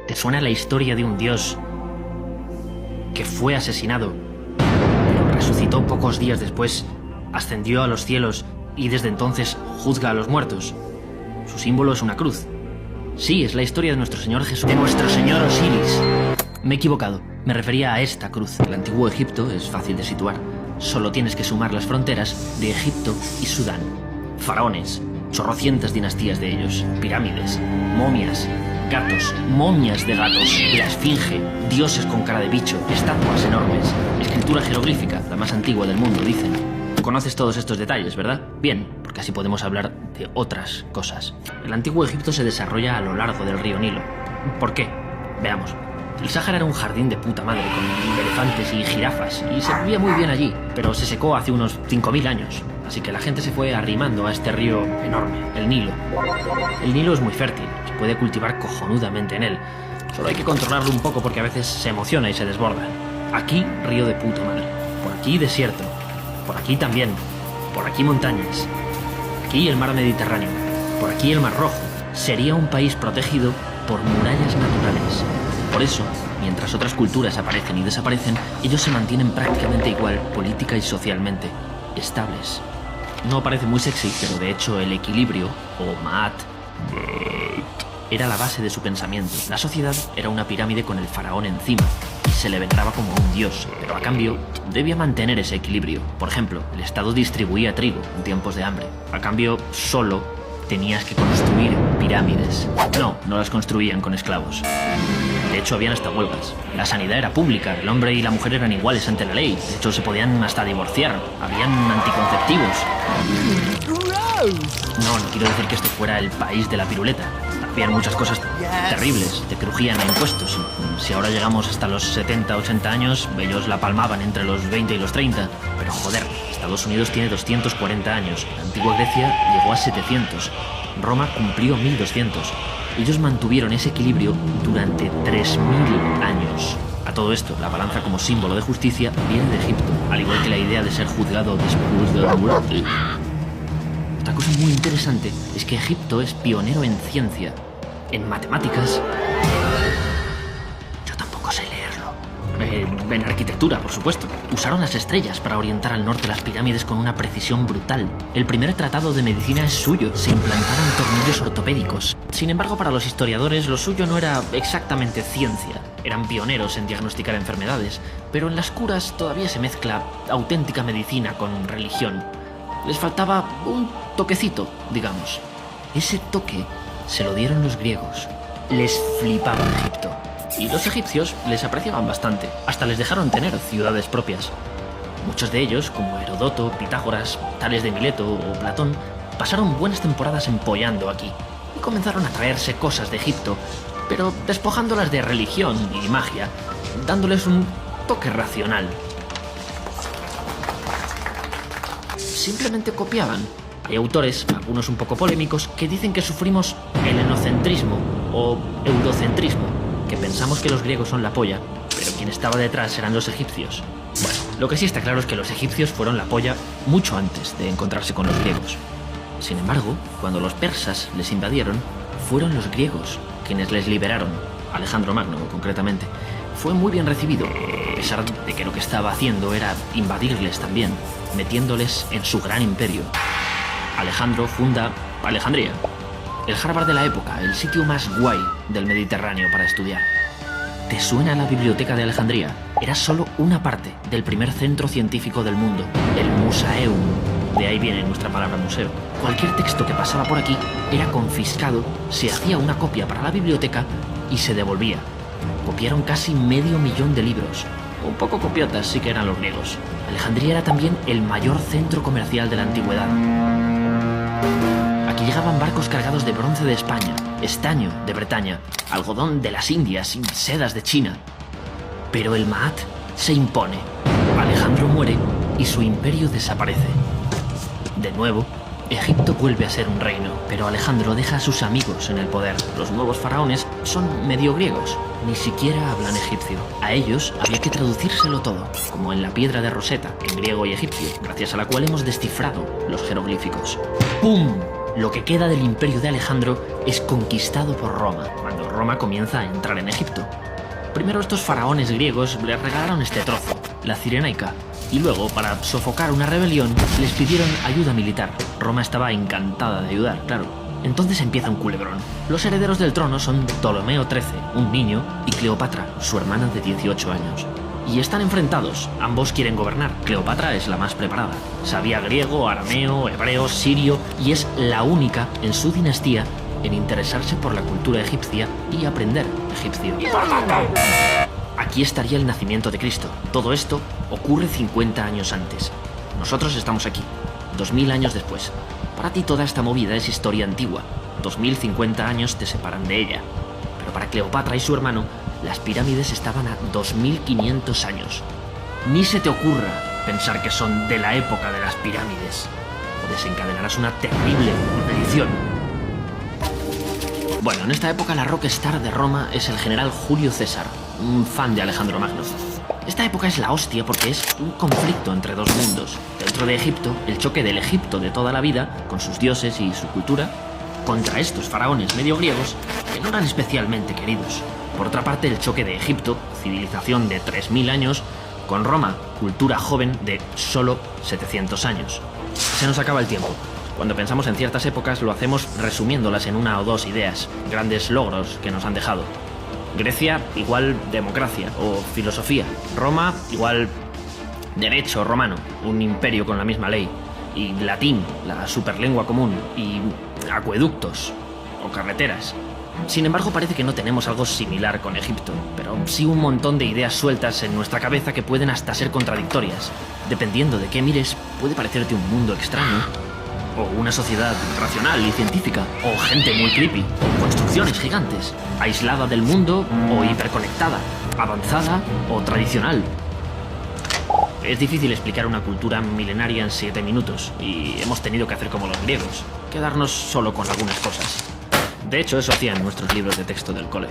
¿Te suena la historia de un dios que fue asesinado, pero resucitó pocos días después, ascendió a los cielos y desde entonces juzga a los muertos? Su símbolo es una cruz. Sí, es la historia de nuestro Señor Jesús, de nuestro Señor Osiris. Me he equivocado, me refería a esta cruz. El antiguo Egipto es fácil de situar. Solo tienes que sumar las fronteras de Egipto y Sudán. Faraones, chorrocientas dinastías de ellos, pirámides, momias, gatos, momias de gatos, la esfinge, dioses con cara de bicho, estatuas enormes, escritura jeroglífica, la más antigua del mundo, dicen. Conoces todos estos detalles, ¿verdad? Bien, porque así podemos hablar de otras cosas. El antiguo Egipto se desarrolla a lo largo del río Nilo. ¿Por qué? Veamos. El Sáhara era un jardín de puta madre con elefantes y jirafas y se vivía muy bien allí, pero se secó hace unos 5000 años, así que la gente se fue arrimando a este río enorme, el Nilo. El Nilo es muy fértil, se puede cultivar cojonudamente en él, solo hay que controlarlo un poco porque a veces se emociona y se desborda. Aquí, río de puta madre, por aquí desierto, por aquí también, por aquí montañas, aquí el mar Mediterráneo, por aquí el mar Rojo. Sería un país protegido por murallas naturales. Por eso, mientras otras culturas aparecen y desaparecen, ellos se mantienen prácticamente igual política y socialmente, estables. No parece muy sexy, pero de hecho el equilibrio, o Maat, era la base de su pensamiento. La sociedad era una pirámide con el faraón encima, y se le veneraba como un dios, pero a cambio debía mantener ese equilibrio. Por ejemplo, el Estado distribuía trigo en tiempos de hambre. A cambio, solo tenías que construir pirámides. No las construían con esclavos. De hecho, habían hasta huelgas. La sanidad era pública, el hombre y la mujer eran iguales ante la ley. De hecho, se podían hasta divorciar. Habían anticonceptivos. No quiero decir que esto fuera el país de la piruleta. Habían muchas cosas terribles, te crujían a impuestos. Si ahora llegamos hasta los 70, 80 años, ellos la palmaban entre los 20 y los 30. Pero joder, Estados Unidos tiene 240 años. La antigua Grecia llegó a 700. Roma cumplió 1200. Ellos mantuvieron ese equilibrio durante 3000 años. A todo esto, la balanza como símbolo de justicia viene de Egipto, al igual que la idea de ser juzgado después de la muerte. Otra cosa muy interesante es que Egipto es pionero en ciencia, en matemáticas. Yo tampoco sé leerlo. En arquitectura, por supuesto. Usaron las estrellas para orientar al norte las pirámides con una precisión brutal. El primer tratado de medicina es suyo. Se implantaron tornillos ortopédicos. Sin embargo, para los historiadores, lo suyo no era exactamente ciencia. Eran pioneros en diagnosticar enfermedades, pero en las curas todavía se mezcla auténtica medicina con religión. Les faltaba un toquecito, digamos. Ese toque se lo dieron los griegos. Les flipaba Egipto. Y los egipcios les apreciaban bastante. Hasta les dejaron tener ciudades propias. Muchos de ellos, como Herodoto, Pitágoras, Tales de Mileto o Platón, pasaron buenas temporadas empollando aquí. Y comenzaron a traerse cosas de Egipto, pero despojándolas de religión y magia, dándoles un toque racional. Simplemente copiaban. Hay autores, algunos un poco polémicos, que dicen que sufrimos helenocentrismo o eurocentrismo, que pensamos que los griegos son la polla, pero quien estaba detrás eran los egipcios. Bueno, lo que sí está claro es que los egipcios fueron la polla mucho antes de encontrarse con los griegos. Sin embargo, cuando los persas les invadieron, fueron los griegos quienes les liberaron. Alejandro Magno, concretamente. Fue muy bien recibido, a pesar de que lo que estaba haciendo era invadirles también, metiéndoles en su gran imperio. Alejandro funda Alejandría, el Harvard de la época, el sitio más guay del Mediterráneo para estudiar. ¿Te suena la Biblioteca de Alejandría? Era solo una parte del primer centro científico del mundo, el Musaeum. De ahí viene nuestra palabra museo. Cualquier texto que pasaba por aquí era confiscado, se hacía una copia para la biblioteca y se devolvía. Copiaron casi 500.000 de libros. Un poco copiotas sí que eran los griegos. Alejandría era también el mayor centro comercial de la antigüedad. Aquí llegaban barcos cargados de bronce de España, estaño de Bretaña, algodón de las Indias y sedas de China. Pero el Maat se impone. Alejandro muere y su imperio desaparece. De nuevo, Egipto vuelve a ser un reino, pero Alejandro deja a sus amigos en el poder. Los nuevos faraones son medio griegos, ni siquiera hablan egipcio. A ellos había que traducírselo todo, como en la piedra de Rosetta, en griego y egipcio, gracias a la cual hemos descifrado los jeroglíficos. ¡Pum! Lo que queda del imperio de Alejandro es conquistado por Roma, cuando Roma comienza a entrar en Egipto. Primero estos faraones griegos le regalaron este trozo, la Cirenaica, y luego, para sofocar una rebelión, les pidieron ayuda militar. Roma estaba encantada de ayudar, claro. Entonces empieza un culebrón. Los herederos del trono son Ptolomeo XIII, un niño, y Cleopatra, su hermana de 18 años. Y están enfrentados, ambos quieren gobernar. Cleopatra es la más preparada. Sabía griego, arameo, hebreo, sirio, y es la única en su dinastía en interesarse por la cultura egipcia y aprender egipcio. Aquí estaría el nacimiento de Cristo. Todo esto ocurre 50 años antes. Nosotros estamos aquí, 2000 años después. Para ti toda esta movida es historia antigua. 2050 años te separan de ella. Pero para Cleopatra y su hermano, las pirámides estaban a 2500 años. Ni se te ocurra pensar que son de la época de las pirámides, o desencadenarás una terrible maldición. Bueno, en esta época la rockstar de Roma es el general Julio César, un fan de Alejandro Magno. Esta época es la hostia porque es un conflicto entre dos mundos. Dentro de Egipto, el choque del Egipto de toda la vida, con sus dioses y su cultura, contra estos faraones medio griegos que no eran especialmente queridos. Por otra parte, el choque de Egipto, civilización de 3000 años, con Roma, cultura joven de solo 700 años. Se nos acaba el tiempo. Cuando pensamos en ciertas épocas lo hacemos resumiéndolas en una o dos ideas, grandes logros que nos han dejado. Grecia igual democracia o filosofía. Roma igual derecho romano, un imperio con la misma ley. Y latín, la superlengua común. Y acueductos o carreteras. Sin embargo, parece que no tenemos algo similar con Egipto, pero sí un montón de ideas sueltas en nuestra cabeza que pueden hasta ser contradictorias. Dependiendo de qué mires, puede parecerte un mundo extraño, o una sociedad racional y científica, o gente muy creepy, o construcciones gigantes, aislada del mundo o hiperconectada, avanzada o tradicional. Es difícil explicar una cultura milenaria en 7 minutos, y hemos tenido que hacer como los griegos, quedarnos solo con algunas cosas. De hecho, eso hacían nuestros libros de texto del cole.